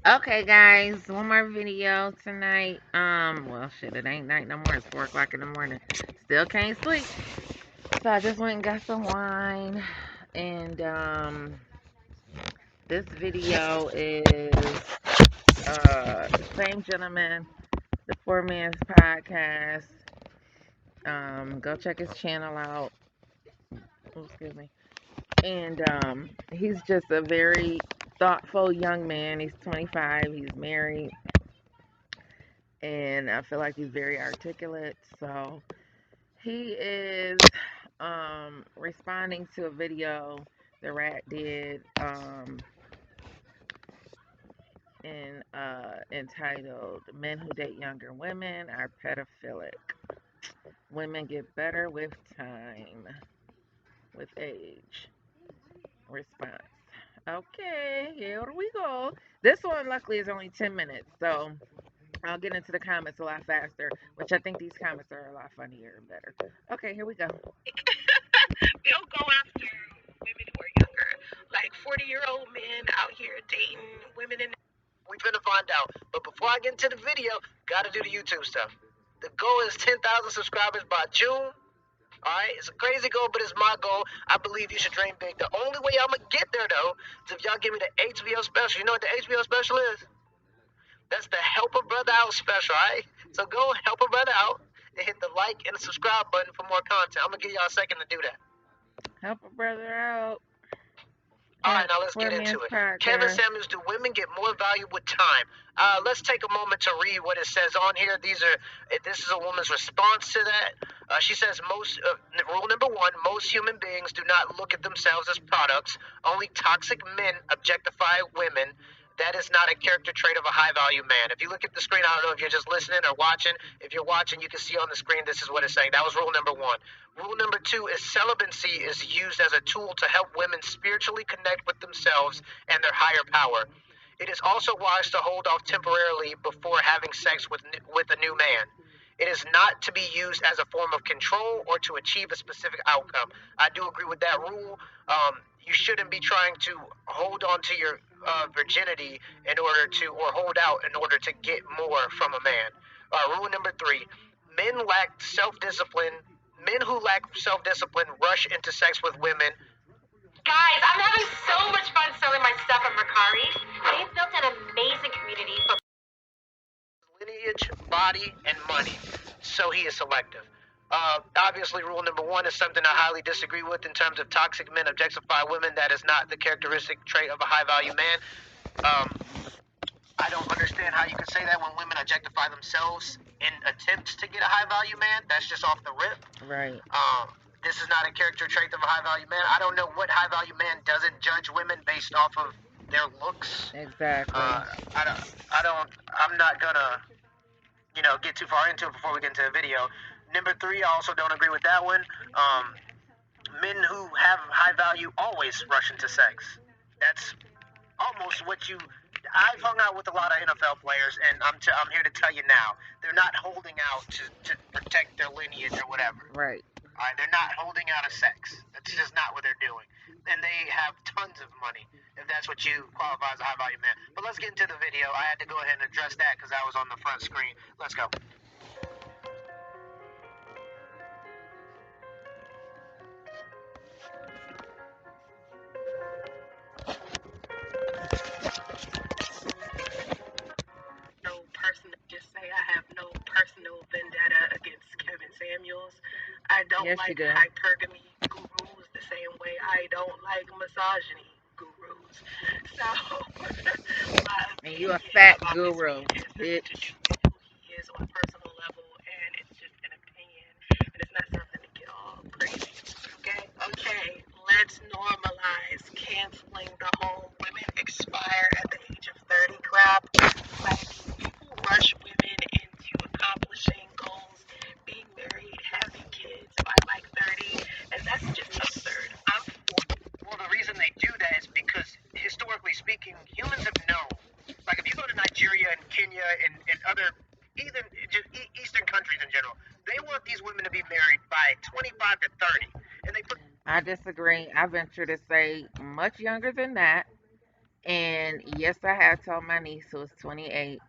Okay, guys, one more video tonight. Well, shit, it ain't night no more. It's 4 o'clock in the morning. Still can't sleep. So I just went and got some wine, and this video is the same gentleman, the Poor Man's Podcast. Go check his channel out. Oh, excuse me. And he's just a very thoughtful young man. He's 25. He's married. And I feel like he's very articulate. So he is responding to a video the rat did entitled "Men Who Date Younger Women Are Pedophilic. Women Get Better with Time, with Age." Response. Okay, here we go. This one, luckily, is only 10 minutes, so I'll get into the comments a lot faster, which I think these comments are a lot funnier and better. Okay, here we go. They'll go after women who are younger, like 40-year-old men out here dating women in. We finna find out. But before I get into the video, gotta do the YouTube stuff. The goal is 10,000 subscribers by June. Alright, it's a crazy goal, but it's my goal. I believe you should dream big. The only way I'm gonna get there, though, is if y'all give me the HBO special. You know what the HBO special is? That's the Help a Brother Out special, alright? So go help a brother out and hit the like and the subscribe button for more content. I'm gonna give y'all a second to do that. Help a brother out. All right, now let's get into it. Kevin Samuels, do women get more value with time? Let's take a moment to read what it says on here. This is a woman's response to that. She says, rule number one, most human beings do not look at themselves as products. Only toxic men objectify women. That is not a character trait of a high value man. If you look at the screen, I don't know if you're just listening or watching. If you're watching, you can see on the screen, this is what it's saying. That was rule number one. Rule number two is celibacy is used as a tool to help women spiritually connect with themselves and their higher power. It is also wise to hold off temporarily before having sex with a new man. It is not to be used as a form of control or to achieve a specific outcome. I do agree with that rule. You shouldn't be trying to hold on to your virginity in order to, or hold out in order to get more from a man. Rule number three, men lack self-discipline. Men who lack self-discipline rush into sex with women. Guys, I'm having so much fun selling my stuff at Mercari. They've built an amazing community for lineage, body, and money. So he is selective. Obviously, rule number one is something I highly disagree with in terms of toxic men objectify women. That is not the characteristic trait of a high-value man. I don't understand how you can say that when women objectify themselves in attempts to get a high-value man. That's just off the rip. Right. This is not a character trait of a high-value man. I don't know what high-value man doesn't judge women based off of their looks. Exactly. I'm not gonna, get too far into it before we get into the video. Number three, I also don't agree with that one. Men who have high value always rush into sex. That's almost what you. I've hung out with a lot of NFL players, and I'm here to tell you now, they're not holding out to protect their lineage or whatever. Right. They're not holding out of sex. That's just not what they're doing. And they have tons of money, if that's what you qualify as a high-value man. But let's get into the video. I had to go ahead and address that because that was on the front screen. Let's go. Just say I have no personal vendetta against Kevin Samuels. I don't like hypergamy gurus the same way I don't like misogyny gurus. So, and you a fat guru, bitch. Who he is on a personal level, and it's just an opinion, and it's not something to get all crazy. Okay. Let's normalize canceling the whole women expire at the age of 30 crap. Like, people rush women into accomplishing goals, being married, having kids by like 30, and that's just absurd. Well, the reason they do that is because, historically speaking, humans have known. Like, if you go to Nigeria and Kenya and other, even just Eastern countries in general, they want these women to be married by 25 to 30. And they put. I disagree. I venture to say much younger than that. And yes, I have told my niece who is 28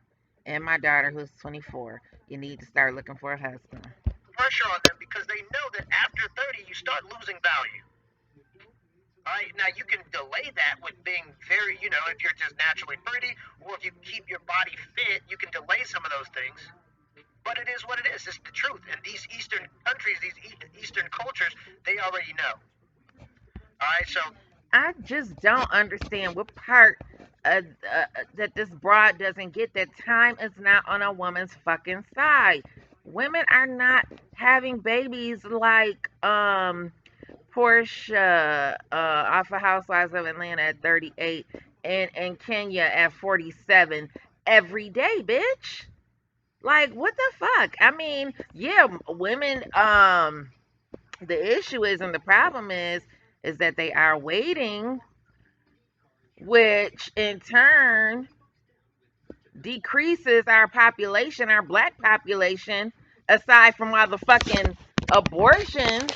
and my daughter who's 24, you need to start looking for a husband. Pressure on them because they know that after 30 you start losing value. All right, now you can delay that with being very, if you're just naturally pretty or if you keep your body fit, you can delay some of those things. But it is what it is. It's the truth. And these Eastern countries, these Eastern cultures, they already know. All right, so I just don't understand what part that this broad doesn't get, that time is not on a woman's fucking side. Women are not having babies like Portia off of Housewives of Atlanta at 38 and Kenya at 47 every day, bitch. Like what the fuck? I mean, yeah, women the issue is and the problem is that they are waiting, which in turn decreases our population, our black population, aside from all the fucking abortions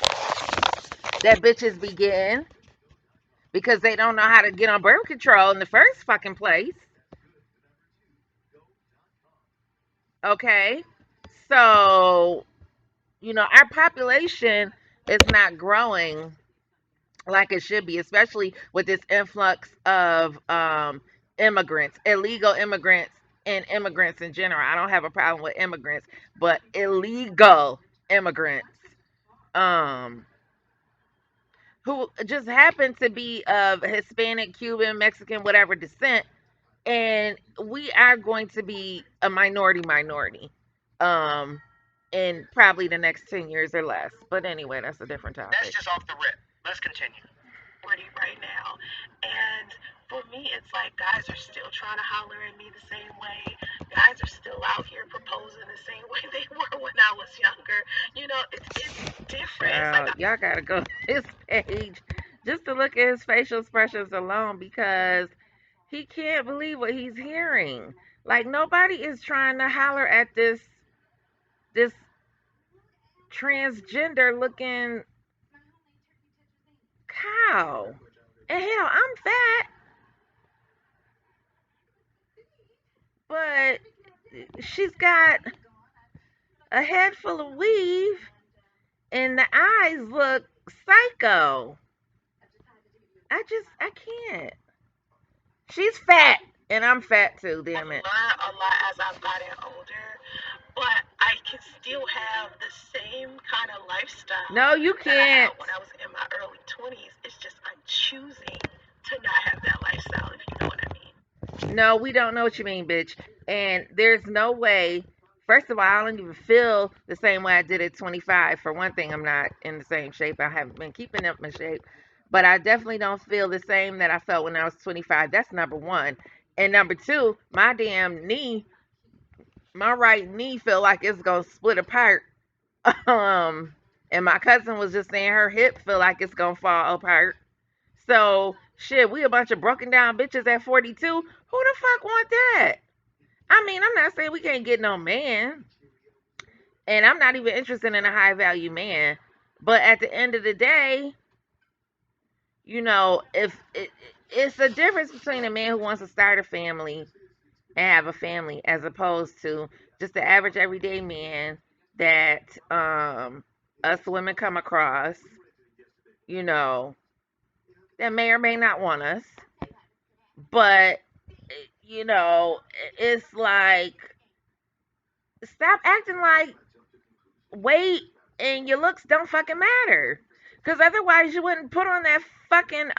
that bitches be getting because they don't know how to get on birth control in the first fucking place. Okay? So, our population is not growing like it should be, especially with this influx of immigrants, illegal immigrants, and immigrants in general. I don't have a problem with immigrants, but illegal immigrants, um, who just happen to be of Hispanic, Cuban, Mexican, whatever descent, and we are going to be a minority, um, in probably the next 10 years or less. But anyway, that's a different topic. That's just off the rip. Let's continue. Right now. And for me, it's like guys are still trying to holler at me the same way. Guys are still out here proposing the same way they were when I was younger. It's different. It's like Y'all gotta go to his page just to look at his facial expressions alone because he can't believe what he's hearing. Like nobody is trying to holler at this transgender looking cow. And hell, I'm fat, but she's got a head full of weave and the eyes look psycho. I can't. She's fat and I'm fat too, damn it. I've learned a lot as I've gotten older, but I can still have the same kind of lifestyle. No, you that I can't. had when I was in my early 20s. It's just I'm choosing to not have that lifestyle, if you know what I mean. No, we don't know what you mean, bitch. And there's no way. First of all, I don't even feel the same way I did at 25. For one thing, I'm not in the same shape. I haven't been keeping up my shape. But I definitely don't feel the same that I felt when I was 25. That's number one. And number two, my damn knee, my right knee feel like it's gonna split apart. Um, and my cousin was just saying her hip feel like it's gonna fall apart. So shit, we a bunch of broken down bitches at 42. Who the fuck want that? I mean, I'm not saying we can't get no man, and I'm not even interested in a high value man. But at the end of the day, if it's a difference between a man who wants to start a family and have a family, as opposed to just the average everyday man that us women come across, you know, that may or may not want us, but it's like stop acting like weight and your looks don't fucking matter. Cause otherwise you wouldn't put on that fucking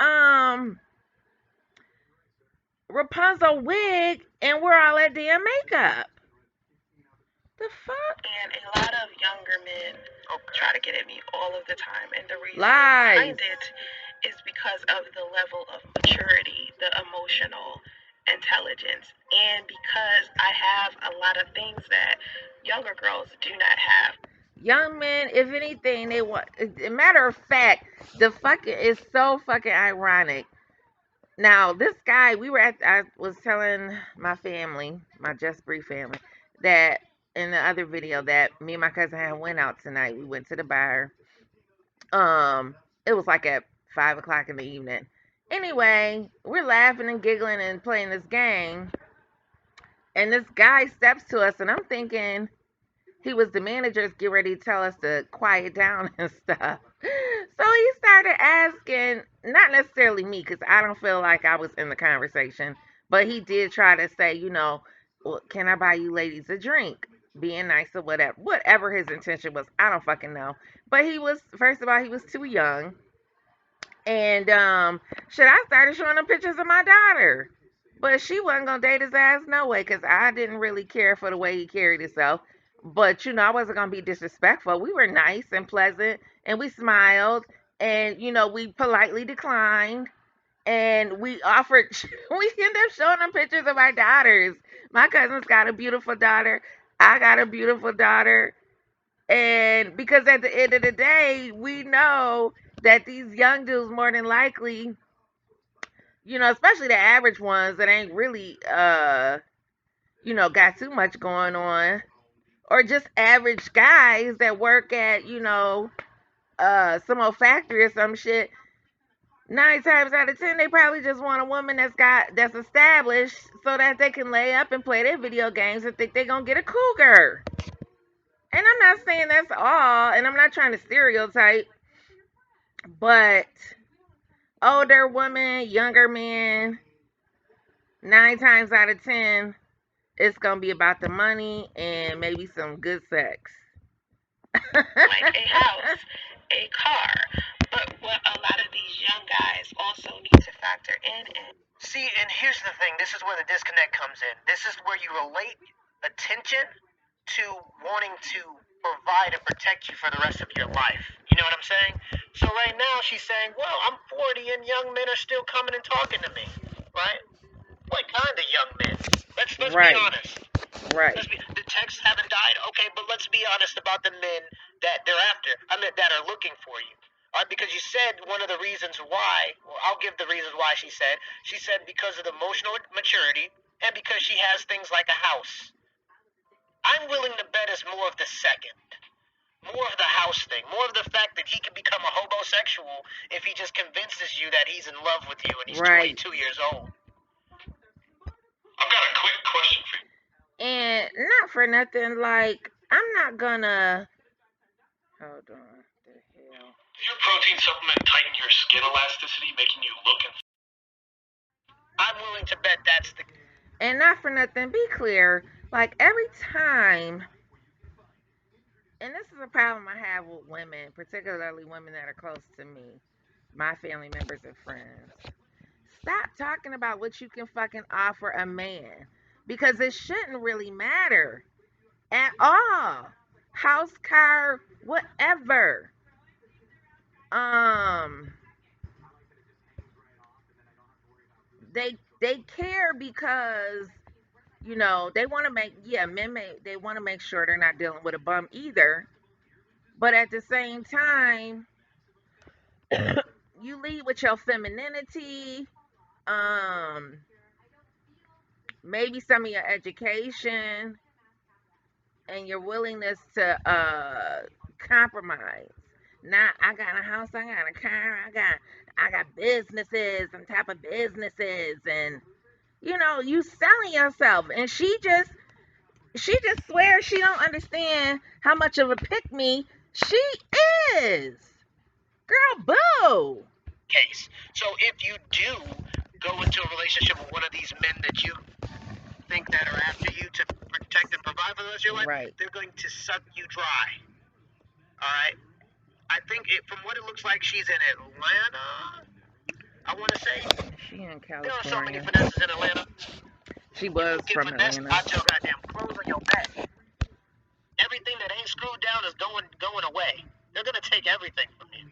Rapunzel wig and wear all that damn makeup. The fuck? And a lot of younger men try to get at me all of the time, and the reason Lies. behind it is because of the level of maturity, the emotional intelligence, and because I have a lot of things that younger girls do not have. Young men, if anything, they want. Matter of fact, the fucking is so fucking ironic. Now, this guy, I was telling my family, my Just Brief family, that in the other video that me and my cousin had went out tonight. We went to the bar. It was like at 5 o'clock in the evening, Anyway, we're laughing and giggling and playing this game, and this guy steps to us, and I'm thinking he was the manager's get ready to tell us to quiet down and stuff. So he started asking, not necessarily me, because I don't feel like I was in the conversation, but he did try to say, well, can I buy you ladies a drink? Being nice or whatever. Whatever his intention was, I don't fucking know. But he was, first of all, he was too young. And shit, I started showing him pictures of my daughter. But she wasn't gonna date his ass no way, because I didn't really care for the way he carried himself. But I wasn't gonna be disrespectful. We were nice and pleasant, and we smiled, and we politely declined, and we offered. We ended up showing them pictures of our daughters. My cousin's got a beautiful daughter. I got a beautiful daughter. And because at the end of the day, we know that these young dudes more than likely, especially the average ones that ain't really got too much going on, or just average guys that work at, some old factory or some shit, 9 times out of 10 they probably just want a woman that's established so that they can lay up and play their video games and think they're gonna get a cougar. And I'm not saying that's all, and I'm not trying to stereotype, but older women, younger men, 9 times out of 10, it's gonna be about the money and maybe some good sex. Like a house, a car. But what a lot of these young guys also need to factor in is. See, and here's the thing. This is where the disconnect comes in. This is where you relate attention to wanting to provide and protect you for the rest of your life. You know what I'm saying? So right now she's saying, well, I'm 40 and young men are still coming and talking to me, right? What kind of young men? Let's Right. be honest. Right. The texts haven't died, okay, but let's be honest about the men that they're after. I mean, that are looking for you. All right, because you said one of the reasons why. Well, I'll give the reasons why she said. She said because of the emotional maturity and because she has things like a house. I'm willing to bet it's more of the second. More of the house thing. More of the fact that he could become a homosexual if he just convinces you that he's in love with you and he's Right. 22 years old. I've got a quick question for you. And not for nothing, like, I'm not gonna. Hold on. The hell? Does your protein supplement tighten your skin elasticity, making you look and. I'm willing to bet that's the. And not for nothing, be clear. Like, every time, and this is a problem I have with women, particularly women that are close to me, my family members and friends. Stop talking about what you can fucking offer a man, because it shouldn't really matter at all. House, car, whatever. They care because they want to make, they want to make sure they're not dealing with a bum either, but at the same time you lead with your femininity, maybe some of your education and your willingness to compromise. Now I got a house, I got a car, I got businesses on top of businesses, and you selling yourself. And she just swears she don't understand how much of a pick me she is. Girl, boo. Case. So if you do go into a relationship with one of these men that you think that are after you to protect and provide for the rest of your life, Right. they're going to suck you dry. All right. I think from what it looks like, she's in Atlanta. I want to say She in California. there are so many finesses in Atlanta. She was from Atlanta. Out your goddamn clothes on your back. Everything that ain't screwed down is going away. They're gonna take everything from you.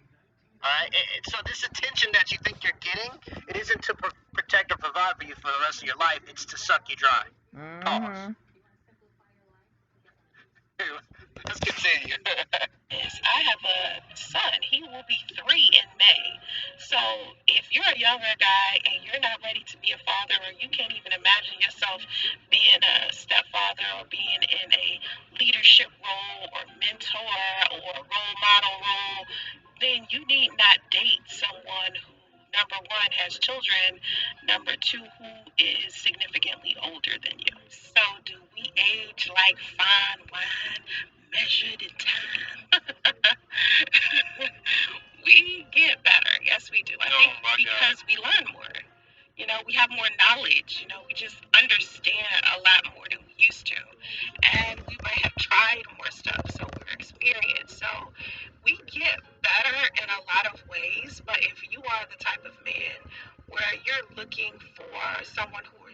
All right. So this attention that you think you're getting, it isn't to protect or provide for you for the rest of your life. It's to suck you dry. Pause. Let's continue. I have a son. He will be 3 in May. So if you're a younger guy and you're not ready to be a father, or you can't even imagine yourself being a stepfather or being in a leadership role or mentor or role model role, then you need not date someone who number one, has children, number two, who is significantly older than you. So, do we age like fine wine, measured in time? We get better. Yes, we do. I think because we learn more. You know, we have more knowledge. You know, we just understand a lot more than we used to. And we might have tried more stuff, so we're experienced. So we get better in a lot of ways. But if you are the type of man where you're looking for someone who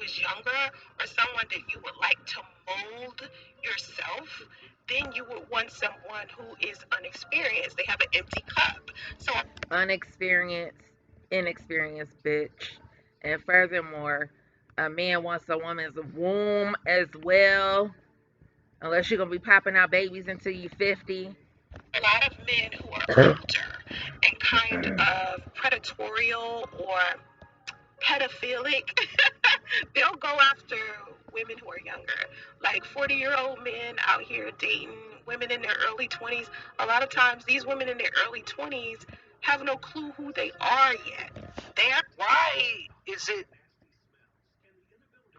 is younger, or someone that you would like to mold yourself, then you would want someone who is unexperienced. They have an empty cup. So inexperienced bitch. And furthermore, a man wants a woman's womb as well. Unless you're gonna be popping out babies until you're 50. A lot of men who are older and kind of predatorial or pedophilic, they'll go after women who are younger. Like 40-year-old men out here dating women in their early 20s. A lot of times, these women in their early 20s have no clue who they are yet.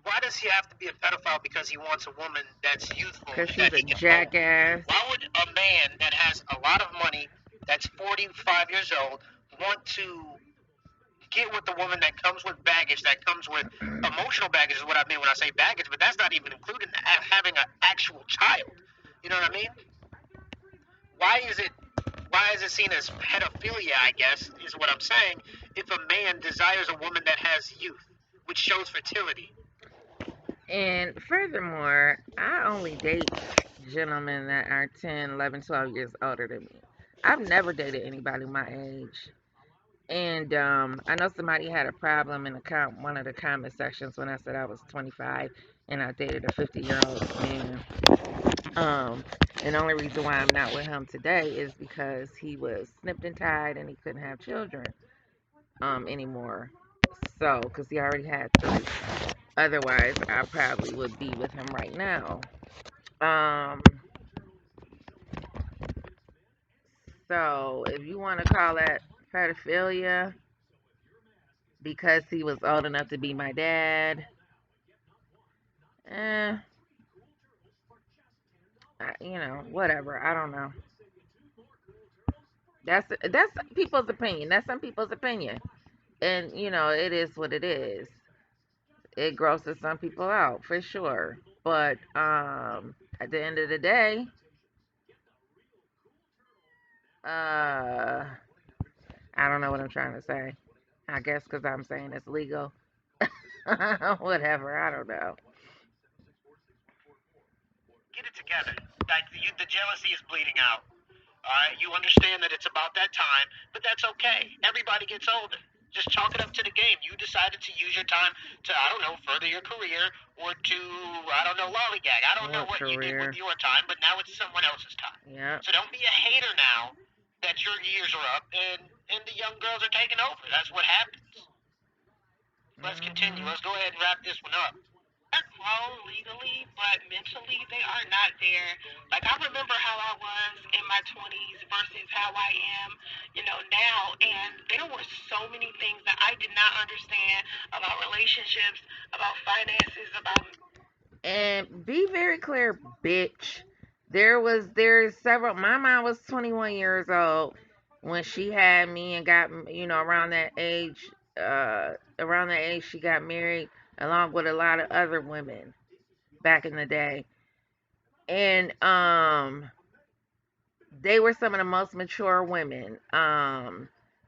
Why does he have to be a pedophile because he wants a woman that's youthful? Because she's a jackass. Why would a man that has a lot of money, that's 45 years old, want to get with the woman that comes with baggage, that comes with emotional baggage is what I mean when I say baggage, but that's not even including having an actual child. You know what I mean? Why is it seen as pedophilia, I guess, is what I'm saying, if a man desires a woman that has youth, which shows fertility? And furthermore, I only date gentlemen that are 10, 11, 12 years older than me. I've never dated anybody my age. And I know somebody had a problem in one of the comment sections when I said I was 25 and I dated a 50-year-old man. And the only reason why I'm not with him today is because he was snipped and tied and he couldn't have children anymore. So, because he already had 3. Otherwise, I probably would be with him right now. Um, so if you want to call that pedophilia because he was old enough to be my dad, eh, whatever. I don't know. That's people's opinion. That's some people's opinion, and it is what it is. It grosses some people out for sure, but at the end of the day, I don't know what I'm trying to say. I guess because I'm saying it's legal. Whatever. I don't know. Get it together. Like the jealousy is bleeding out. All right, you understand that it's about that time, but that's okay. Everybody gets older. Just chalk it up to the game. You decided to use your time to, I don't know, further your career or to, I don't know, lollygag. I don't know what you did with your time, but now it's someone else's time. Yeah. So don't be a hater now that your years are up and the young girls are taking over. That's what happens. Let's continue. Let's go ahead and wrap this one up. They're grown legally, but mentally they are not there. Like, I remember how I was in my 20s versus how I am, now. And there were so many things that I did not understand about relationships, about finances, about. And be very clear, bitch. There's several. My mom was 21 years old when she had me and got, around that age. Around that age, she got married along with a lot of other women back in the day. And they were some of the most mature women,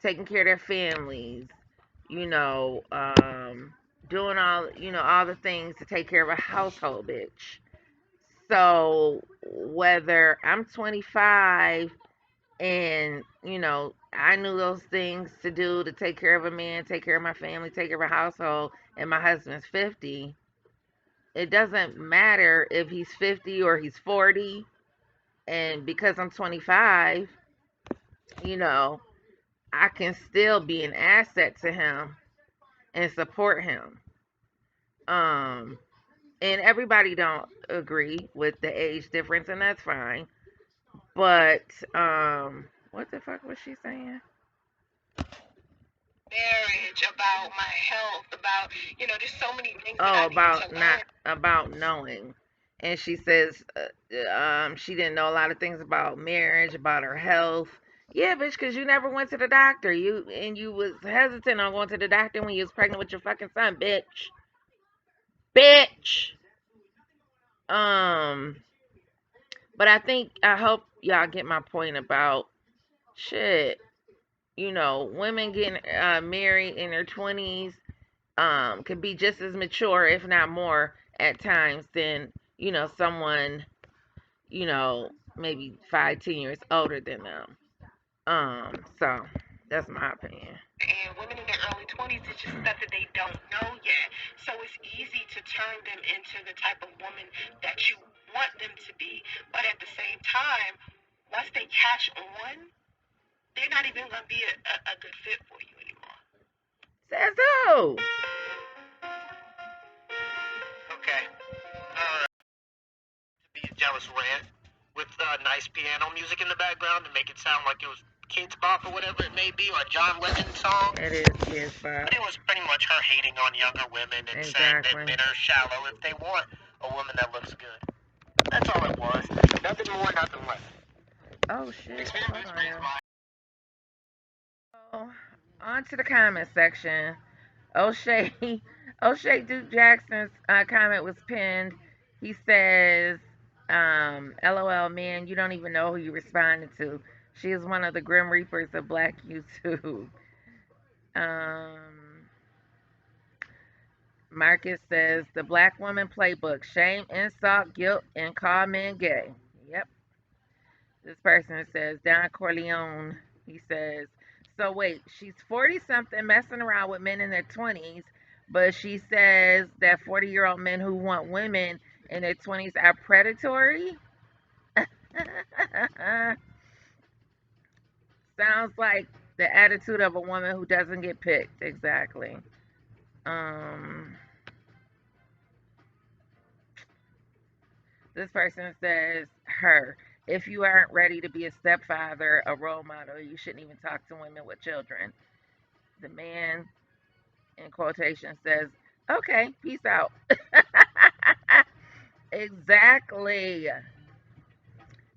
taking care of their families, doing all the things to take care of a household, bitch. So whether I'm 25 and I knew those things to do to take care of a man, take care of my family, take care of a household, and my husband's 50, it doesn't matter if he's 50 or he's 40. And because I'm 25, I can still be an asset to him and support him. And everybody don't agree with the age difference, and that's fine. But what the fuck was she saying? marriage, about my health, about, there's so many things that I need to learn. About knowing. And she says she didn't know a lot of things about marriage, about her health. Yeah, bitch, because you never went to the doctor. You was hesitant on going to the doctor when you was pregnant with your fucking son, bitch. Bitch. But I hope y'all get my point about shit. Women getting married in their 20s could be just as mature, if not more, at times than someone maybe 5-10 years older than them. So that's my opinion. And women in their early 20s, it's just stuff that they don't know yet. So it's easy to turn them into the type of woman that you want them to be. But at the same time, once they catch on, they're not even going to be a good fit for you anymore. Says who? Okay. Be a jealous rant with nice piano music in the background to make it sound like it was Kids Bop or whatever it may be, or a John Legend song. It is Kids Bop. But it was pretty much her hating on younger women and saying that men are shallow if they want a woman that looks good. That's all it was. Nothing more, nothing less. Oh shit. On to the comment section. O'Shea Duke Jackson's comment was pinned. He says, LOL, man, you don't even know who you responded to. She is one of the Grim Reapers of Black YouTube. Marcus says, the Black Woman Playbook: shame, insult, guilt, and call men gay. Yep. This person says, Don Corleone, he says, so wait, she's 40-something messing around with men in their 20s, but she says that 40-year-old men who want women in their 20s are predatory? Sounds like the attitude of a woman who doesn't get picked. Exactly. This person says, her, if you aren't ready to be a stepfather, a role model, you shouldn't even talk to women with children. The man, in quotation, says, okay, peace out. Exactly.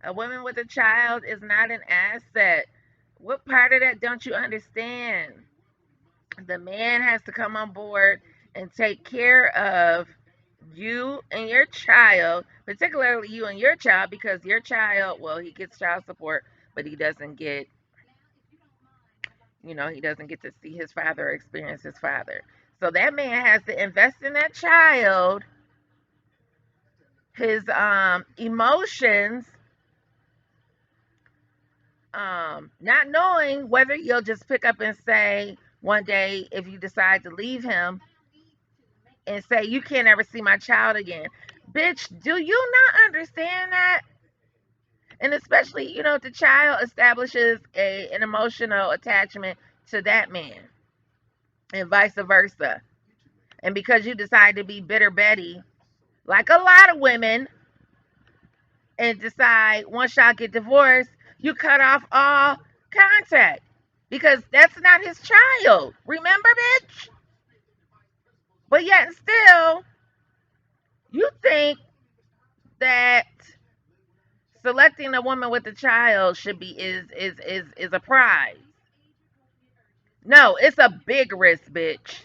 A woman with a child is not an asset. What part of that don't you understand? The man has to come on board and take care of you and your child, particularly you and your child, because your child, well, he gets child support, but he doesn't get, he doesn't get to see his father or experience his father. So that man has to invest in that child, his emotions, not knowing whether you'll just pick up and say one day, if you decide to leave him, and say, you can't ever see my child again. Bitch, do you not understand that? And especially, if the child establishes an emotional attachment to that man, and vice versa. And because you decide to be bitter Betty, like a lot of women, and decide once y'all get divorced, you cut off all contact. Because that's not his child. Remember, bitch? But yet still, you think that selecting a woman with a child should be is a prize. No, it's a big risk, bitch.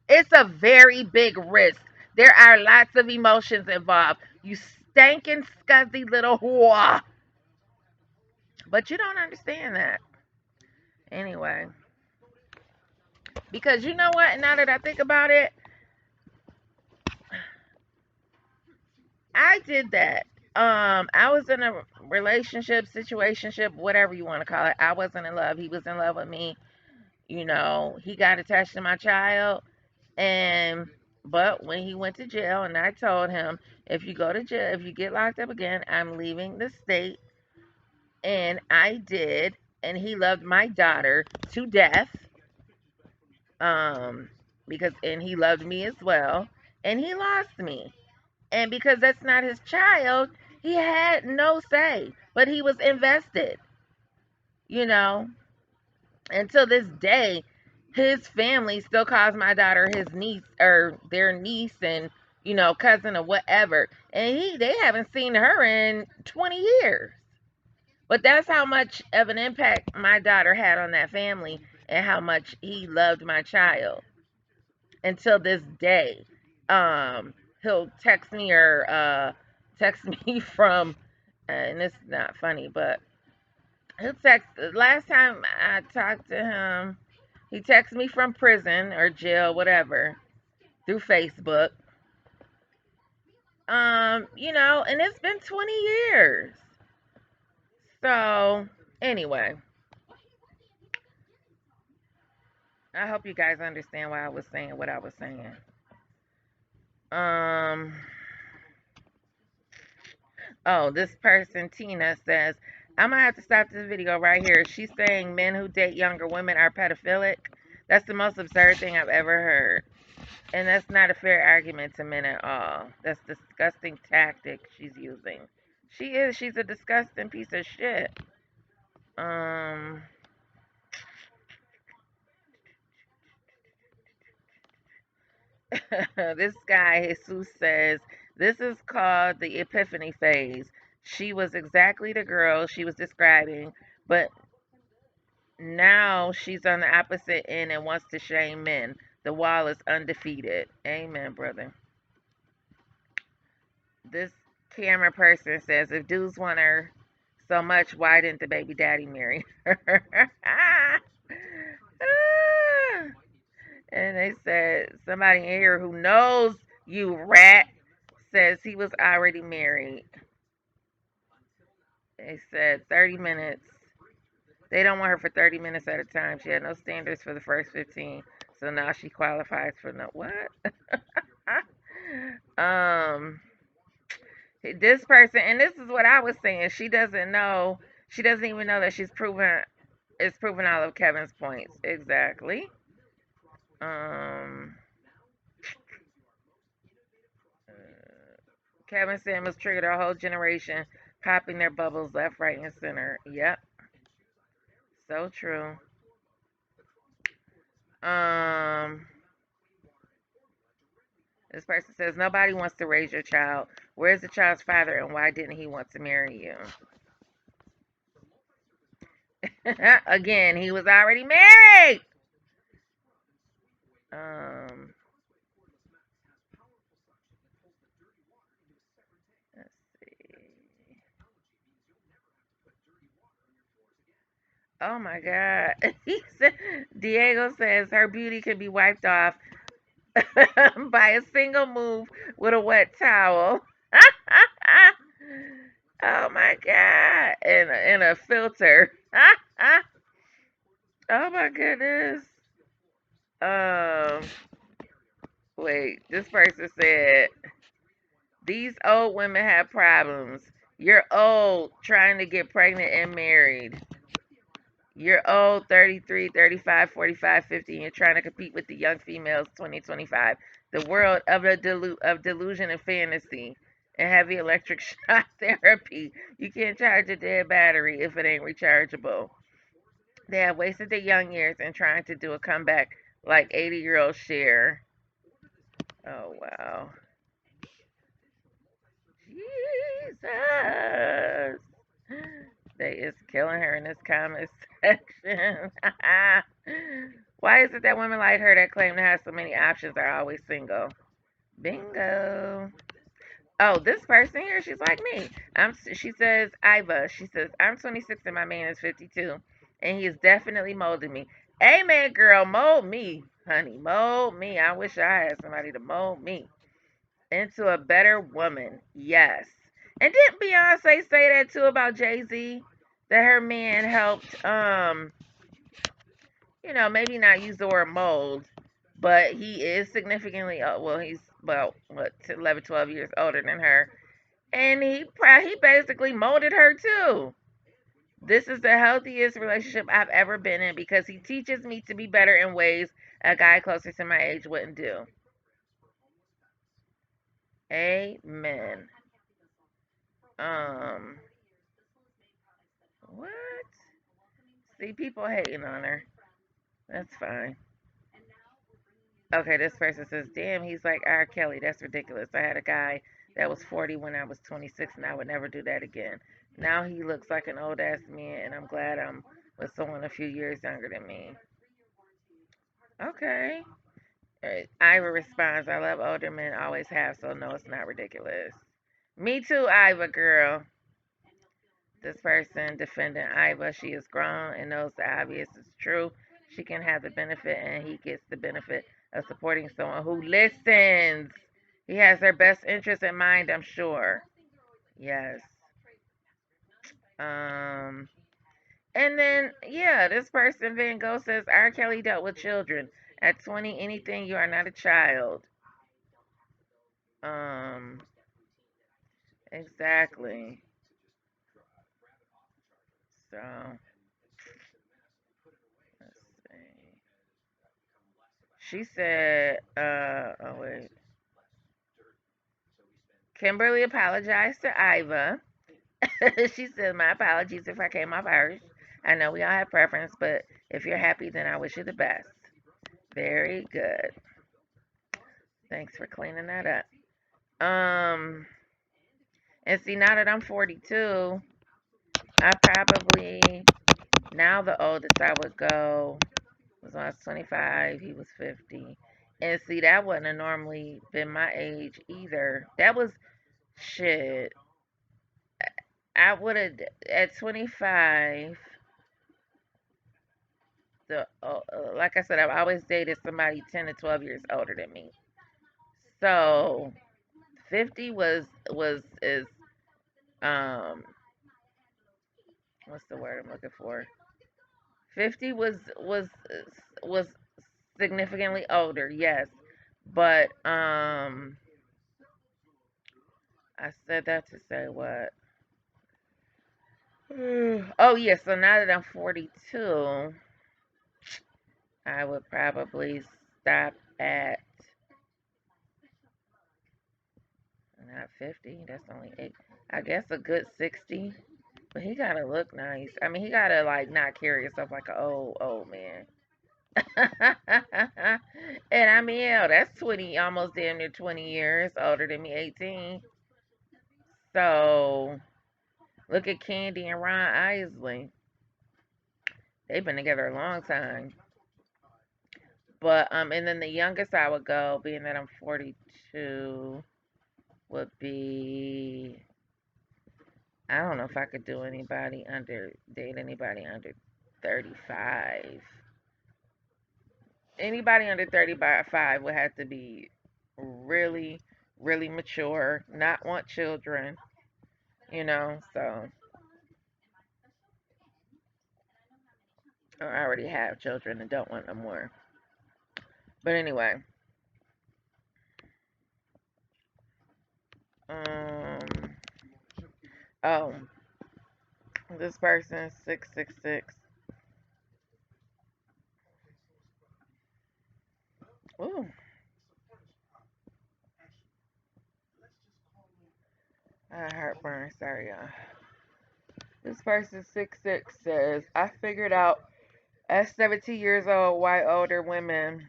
It's a very big risk. There are lots of emotions involved. You stinking scuzzy little whore. But you don't understand that. Anyway. Because you know what? Now that I think about it, I did that. I was in a relationship, situationship, whatever you want to call it. I wasn't in love. He was in love with me. He got attached to my child. But when he went to jail, and I told him, if you go to jail, if you get locked up again, I'm leaving the state. And I did. And he loved my daughter to death. And he loved me as well. And he lost me. And because that's not his child, he had no say. But he was invested. Until this day, his family still calls my daughter his niece or their niece and cousin or whatever, and they haven't seen her in 20 years. But that's how much of an impact my daughter had on that family and how much he loved my child until this day. He'll text me or text me from, and it's not funny, but he'll text. Last time I talked to him, he texted me from prison or jail, whatever, through Facebook. And it's been 20 years. So, anyway, I hope you guys understand why I was saying what I was saying. Um, oh, this person, Tina, says, I'm gonna have to stop this video right here. She's saying men who date younger women are pedophilic. That's the most absurd thing I've ever heard. And that's not a fair argument to men at all. That's disgusting tactic she's using. She is. She's a disgusting piece of shit. Um, this guy, Jesus, says, this is called the epiphany phase. She was exactly the girl she was describing, but now she's on the opposite end and wants to shame men. The wall is undefeated. Amen, brother. This camera person says, if dudes want her so much, why didn't the baby daddy marry her? And they said, somebody in here who knows you rat says he was already married. They said 30 minutes. They don't want her for 30 minutes at a time. She had no standards for the first 15. So now she qualifies for no what? um this person, and this is what I was saying, she doesn't know, she doesn't even know that she's proven it's proven all of Kevin's points. Exactly. Um Kevin Samuels triggered a whole generation popping their bubbles left, right, and center. Yep. So true. Um This person says nobody wants to raise your child. Where's the child's father and why didn't he want to marry you? Again, he was already married. Um let's see. Oh my God. He said, Diego says her beauty can be wiped off by a single move with a wet towel. Oh my God. And a filter. Oh my goodness. Um, wait, this person said, these old women have problems. You're old trying to get pregnant and married. You're old, 33, 35, 45, 50, and you're trying to compete with the young females 2025. The world of of delusion and fantasy and heavy electric shock therapy. You can't charge a dead battery if it ain't rechargeable. They have wasted their young years and trying to do a comeback like 80-year-old Cher. Oh, wow. Jesus. They is killing her in this comment section. Why is it that women like her that claim to have so many options are always single? Bingo. Oh, this person here, she's like me. She says, Iva, she says, I'm 26 and my man is 52, and he is definitely molding me. Amen, girl, mold me, honey, mold me. I wish I had somebody to mold me into a better woman. Yes. And didn't Beyonce say that too about Jay-Z? That her man helped, maybe not use the word mold, but he is significantly, well, he's about, 11, 12 years older than her. And he basically molded her too. This is the healthiest relationship I've ever been in because he teaches me to be better in ways a guy closer to my age wouldn't do. Amen. Um, what? See, people hating on her. That's fine. Okay, this person says, damn, he's like R. Kelly. That's ridiculous. I had a guy that was 40 when I was 26, and I would never do that again. Now he looks like an old ass man, and I'm glad I'm with someone a few years younger than me. Okay. Iva responds, I love older men, always have, so no, it's not ridiculous. Me too, Iva girl. This person defending Iva, she is grown and knows the obvious is true. She can have the benefit, and he gets the benefit of supporting someone who listens. He has their best interest in mind, I'm sure. Yes. Um. And then, yeah, this person, Van Gogh, says R. Kelly dealt with children. At 20, anything, you are not a child. Um. Exactly. So, let's see. She said, oh wait. Kimberly apologized to Iva. She said, my apologies if I came off harsh. I know we all have preference, but if you're happy, then I wish you the best. Very good. Thanks for cleaning that up. And see, now that I'm 42, I probably, now the oldest I would go was when I was 25, he was 50. And see, that wouldn't have normally been my age either. That was shit. I would have, at 25, like I said, I've always dated somebody 10 to 12 years older than me. So 50 is um what's the word I'm looking for? 50 was significantly older, yes. But I said that to say what? Oh yeah, so now that I'm 42, I would probably stop at not 50. That's only 8. I guess a good 60. But he gotta look nice. I mean, he gotta like not carry himself like an old man. And I mean, yeah, that's 20, almost damn near 20 years older than me, 18. So look at Candy and Ron Isley. They've been together a long time. But and then the youngest I would go, being that I'm 42, would be, I don't know if I could date anybody under 35. Anybody under 35 would have to be really, really mature, not want children, so I already have children and don't want no more. But anyway, um, oh, this person 666. Ooh, I heartburn. Sorry, y'all. This person 66 says, I figured out at 17 years old why older women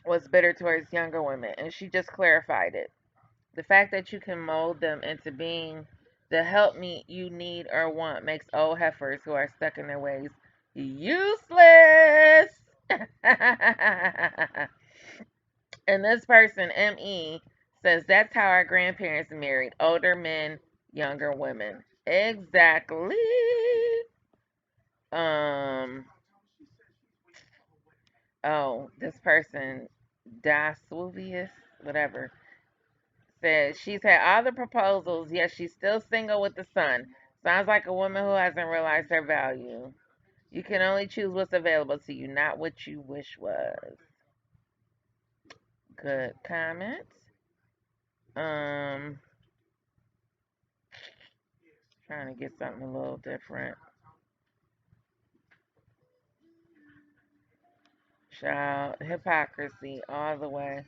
was bitter towards younger women, and she just clarified it. The fact that you can mold them into being the helpmeet you need or want makes old heifers who are stuck in their ways useless. And this person, ME, says that's how our grandparents married older men, younger women. Exactly. Um, oh, this person, Dasuvius, whatever, says she's had all the proposals, yet she's still single with the son. Sounds like a woman who hasn't realized her value. You can only choose what's available to you, not what you wish was. Good comment. Um, trying to get something a little different. Child hypocrisy all the way.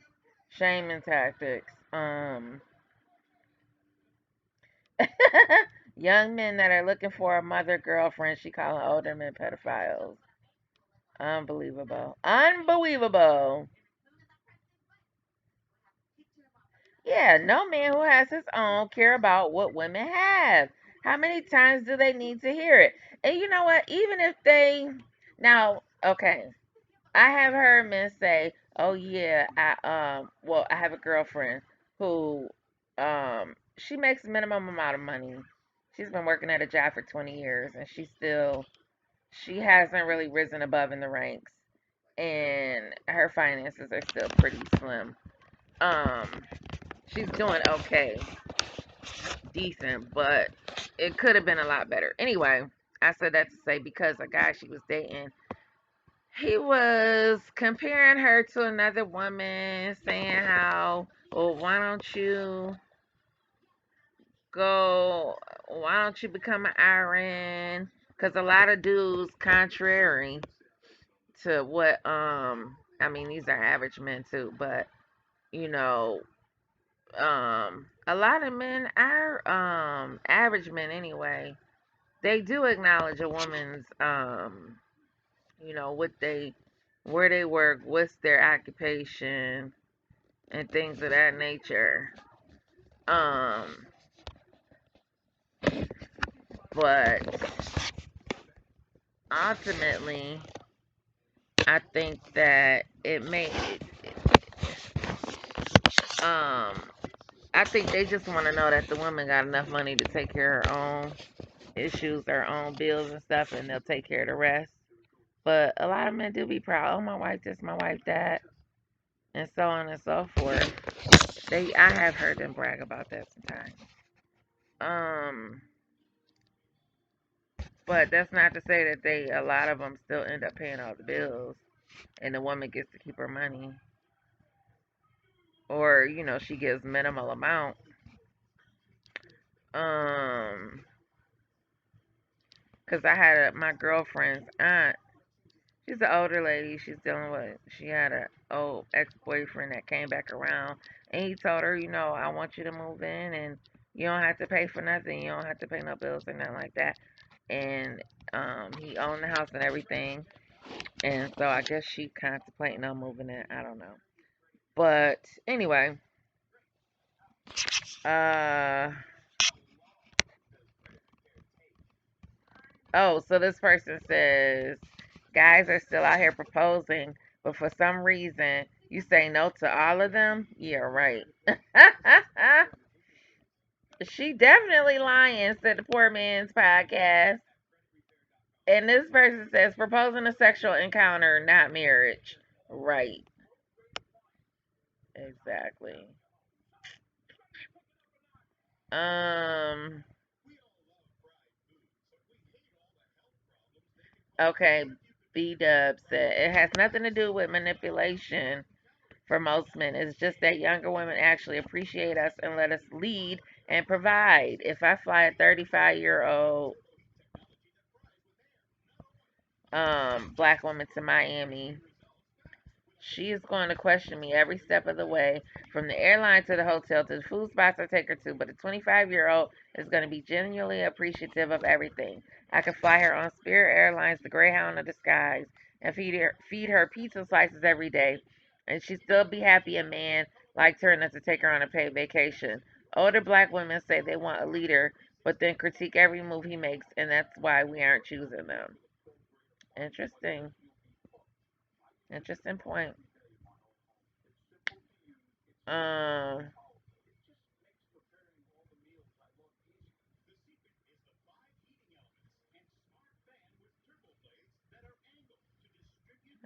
Shaming tactics. Young men that are looking for a mother girlfriend, she calling older men pedophiles. Unbelievable. Unbelievable. Yeah, no man who has his own care about what women have. How many times do they need to hear it? And you know what? Even if they now, okay, I have heard men say, "Oh yeah, I have a girlfriend who she makes minimum amount of money. She's been working at a job for 20 years and she hasn't really risen above in the ranks and her finances are still pretty slim. Um she's doing okay, decent, but it could have been a lot better." Anyway, I said that to say because a guy she was dating, he was comparing her to another woman, saying how, well, why don't you become an RN? Because a lot of dudes, contrary to what, I mean, these are average men too, but, you know, a lot of men are, average men anyway, they do acknowledge a woman's, what where they work, what's their occupation, and things of that nature. Um, but ultimately, I think that um, I think they just want to know that the woman got enough money to take care of her own issues, her own bills and stuff, and they'll take care of the rest. But a lot of men do be proud. Oh, my wife this, my wife that, and so on and so forth. I have heard them brag about that sometimes. Um, but that's not to say that a lot of them still end up paying all the bills, and the woman gets to keep her money, or she gives minimal amount. Um, cause I had my girlfriend's aunt. She's an older lady. She had a old ex boyfriend that came back around, and he told her, I want you to move in, and you don't have to pay for nothing. You don't have to pay no bills or nothing like that. And he owned the house and everything. And so I guess she contemplating on moving in. I don't know. But anyway, uh oh, so this person says guys are still out here proposing, but for some reason you say no to all of them. Yeah, right. She definitely lying, said the poor man's podcast. And this person says proposing a sexual encounter, not marriage. Right. Exactly. Um Okay, B Dub said it has nothing to do with manipulation for most men. It's just that younger women actually appreciate us and let us lead and provide. If I fly a 35-year-old black woman to Miami, she is going to question me every step of the way, from the airline to the hotel to the food spots I take her to. But a 25-year-old is going to be genuinely appreciative of everything. I could fly her on Spirit Airlines, the Greyhound of the skies, and feed her pizza slices every day, and she'd still be happy a man liked her enough to take her on a paid vacation. Older black women say they want a leader, but then critique every move he makes, and that's why we aren't choosing them. Interesting. Interesting point. Um,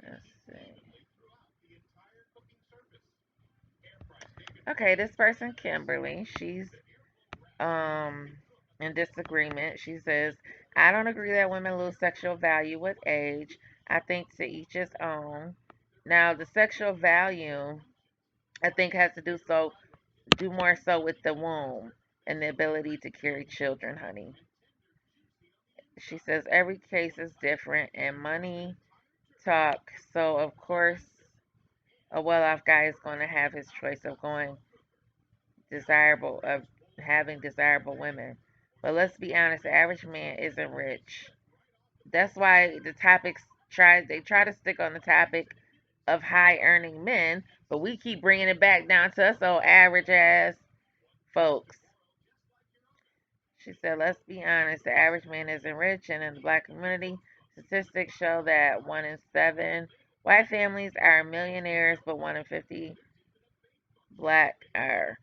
let's see. Okay, this person, Kimberly, she's um in disagreement. She says, I don't agree that women lose sexual value with age. I think to each his own. Now, the sexual value, I think, has to do more so with the womb and the ability to carry children, honey. She says every case is different and money talk. So of course, a well-off guy is going to have his choice of having desirable women. But let's be honest, the average man isn't rich. That's why they try to stick on the topic of high earning men, but we keep bringing it back down to us old average ass folks. She said, let's be honest, the average man isn't rich, and in the black community, statistics show that 1 in 7 white families are millionaires, but 1 in 50 black are.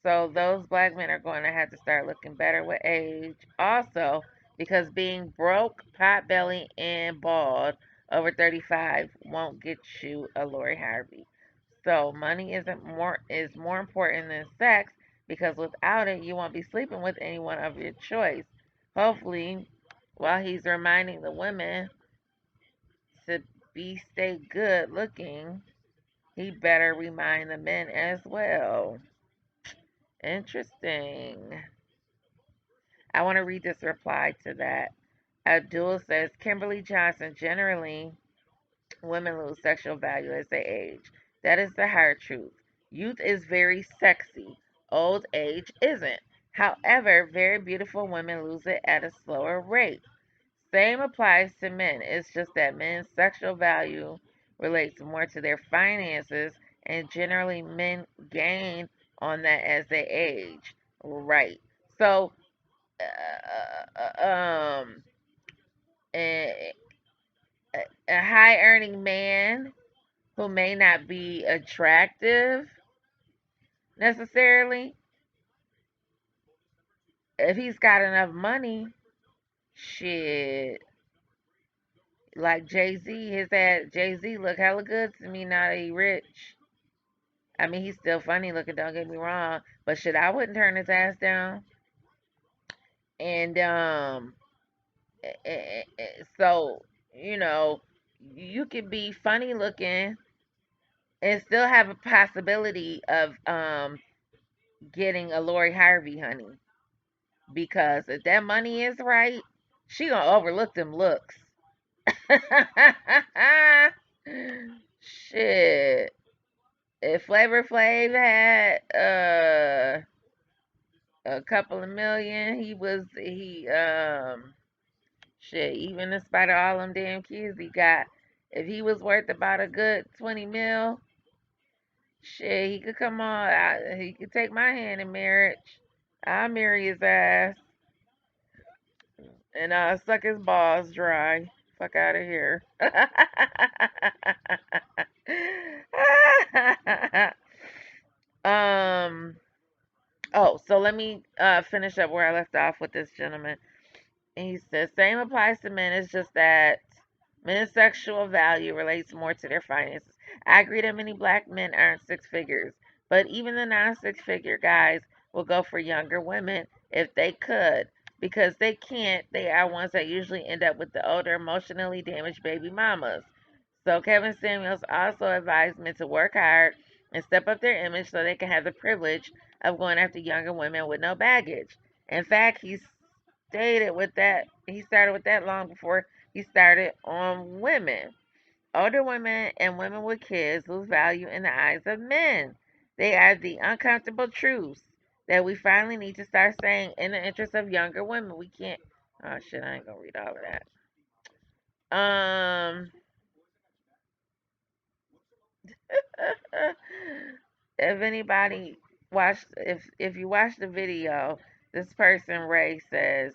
So those black men are going to have to start looking better with age. Also, because being broke, potbelly, and bald over 35 won't get you a Lori Harvey. So money is more important than sex because without it, you won't be sleeping with anyone of your choice. Hopefully, while he's reminding the women to stay good looking, he better remind the men as well. Interesting. I want to read this reply to that. Abdul says Kimberly Johnson, generally, women lose sexual value as they age. That is the hard truth. Youth is very sexy, old age isn't. However, very beautiful women lose it at a slower rate. Same applies to men. It's just that men's sexual value relates more to their finances, and generally men gain on that as they age. Right. So, um, a, a high earning man who may not be attractive necessarily, if he's got enough money, shit. Like Jay Z look hella good to me now that he rich. I mean, he's still funny looking, don't get me wrong, but shit, I wouldn't turn his ass down. And so you know, you can be funny looking and still have a possibility of getting a Lori Harvey, honey. Because if that money is right, she gonna overlook them looks. Shit. If Flavor Flav had a couple of million, he shit, even in spite of all them damn kids he got, if he was worth about a good 20 mil, shit, he could come on. He could take my hand in marriage. I'll marry his ass and suck his balls dry. Fuck out of here. um. Oh, so let me finish up where I left off with this gentleman. And he says, same applies to men. It's just that men's sexual value relates more to their finances. I agree that many black men earn six figures, but even the non six figure guys will go for younger women if they could. Because they can't, they are ones that usually end up with the older, emotionally damaged baby mamas. So Kevin Samuels also advised men to work hard and step up their image so they can have the privilege of going after younger women with no baggage. In fact, he started with that long before he started on women. Older women and women with kids lose value in the eyes of men. They are the uncomfortable truths that we finally need to start saying in the interest of younger women. We can't. Oh shit! I ain't gonna read all of that. If anybody if you watch the video, this person Ray says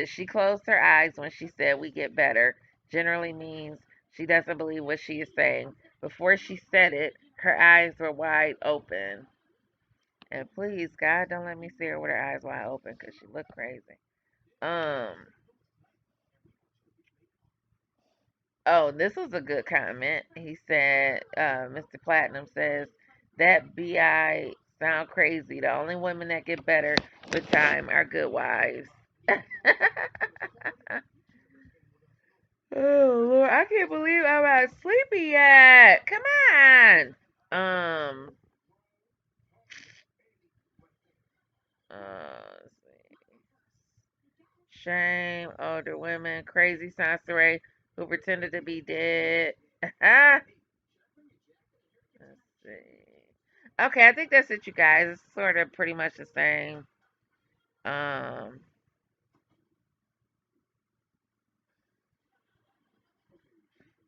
she closed her eyes when she said we get better. Generally means she doesn't believe what she is saying. Before she said it, her eyes were wide open. And please, God, don't let me see her with her eyes wide open because she looked crazy. Um. Oh, this was a good comment. He said, Mr. Platinum says that bi sound crazy. The only women that get better with time are good wives. Oh Lord, I can't believe I'm not sleepy yet. Come on. Um. Let's see. Shame older women, crazy Soncerae who pretended to be dead. Let's see. Okay, I think that's it, you guys. It's sort of pretty much the same. Um.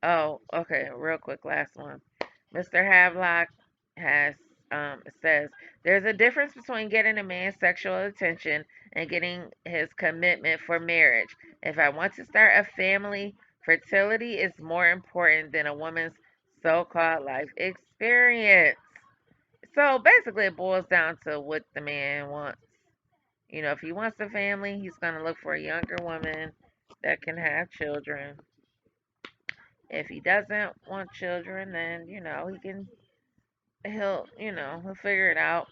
Oh, okay. Real quick, last one. Mr. Havelock has says there's a difference between getting a man's sexual attention and getting his commitment for marriage. If I want to start a family, fertility is more important than a woman's so-called life experience. So basically, it boils down to what the man wants. If he wants a family, he's going to look for a younger woman that can have children. If he doesn't want children, then he'll figure it out.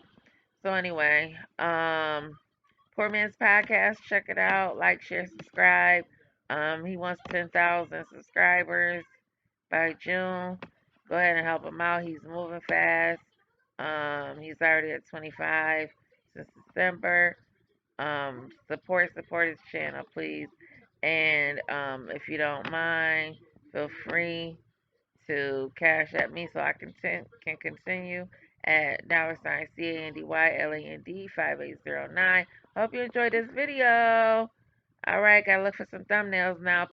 So anyway, Poor Man's Podcast, check it out. Like, share, subscribe. He wants 10,000 subscribers by June. Go ahead and help him out. He's moving fast. He's already at 25 since December. Support his channel, please. And if you don't mind, feel free to cash at me so I can continue at $CANDYLAND 5809. Hope you enjoyed this video. Alright, gotta look for some thumbnails now.